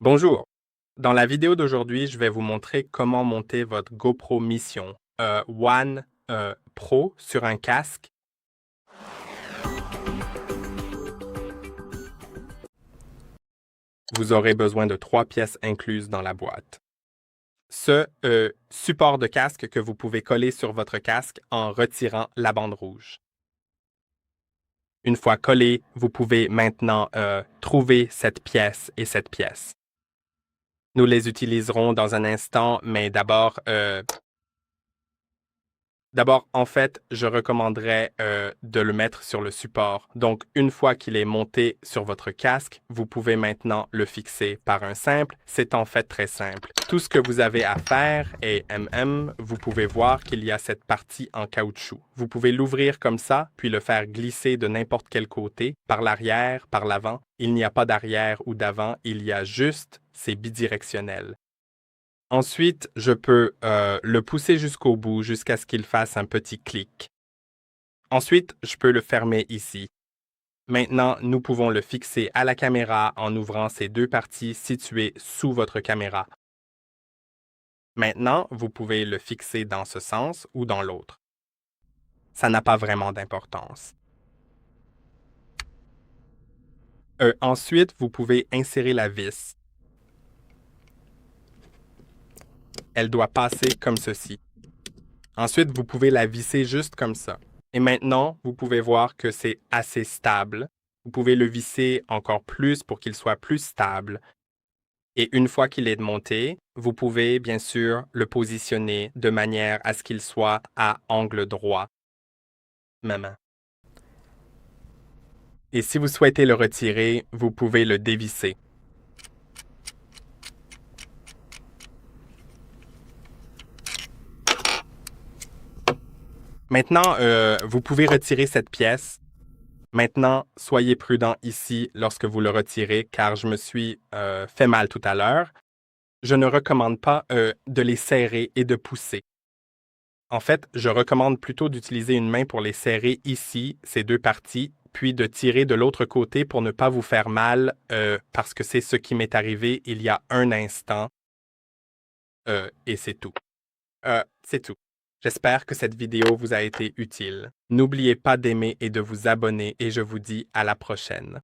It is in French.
Bonjour. Dans la vidéo d'aujourd'hui, je vais vous montrer comment monter votre GoPro Mission One Pro sur un casque. Vous aurez besoin de 3 pièces incluses dans la boîte. Ce support de casque que vous pouvez coller sur votre casque en retirant la bande rouge. Une fois collé, vous pouvez maintenant trouver cette pièce et cette pièce. Nous les utiliserons dans un instant, mais d'abord, en fait, je recommanderais de le mettre sur le support. Donc, une fois qu'il est monté sur votre casque, vous pouvez maintenant le fixer par un simple. C'est en fait très simple. Tout ce que vous avez à faire est vous pouvez voir qu'il y a cette partie en caoutchouc. Vous pouvez l'ouvrir comme ça, puis le faire glisser de n'importe quel côté, par l'arrière, par l'avant. Il n'y a pas d'arrière ou d'avant, il y a juste, c'est bidirectionnel. Ensuite, je peux le pousser jusqu'au bout, jusqu'à ce qu'il fasse un petit clic. Ensuite, je peux le fermer ici. Maintenant, nous pouvons le fixer à la caméra en ouvrant ces deux parties situées sous votre caméra. Maintenant, vous pouvez le fixer dans ce sens ou dans l'autre. Ça n'a pas vraiment d'importance. Ensuite, vous pouvez insérer la vis. Elle doit passer comme ceci. Ensuite, vous pouvez la visser juste comme ça. Et maintenant, vous pouvez voir que c'est assez stable. Vous pouvez le visser encore plus pour qu'il soit plus stable. Et une fois qu'il est monté, vous pouvez bien sûr le positionner de manière à ce qu'il soit à angle droit. Même. Et si vous souhaitez le retirer, vous pouvez le dévisser. Maintenant, vous pouvez retirer cette pièce. Maintenant, soyez prudent ici lorsque vous le retirez, car je me suis fait mal tout à l'heure. Je ne recommande pas de les serrer et de pousser. En fait, je recommande plutôt d'utiliser une main pour les serrer ici, ces deux parties, puis de tirer de l'autre côté pour ne pas vous faire mal, parce que c'est ce qui m'est arrivé il y a un instant. Et c'est tout. C'est tout. J'espère que cette vidéo vous a été utile. N'oubliez pas d'aimer et de vous abonner et je vous dis à la prochaine.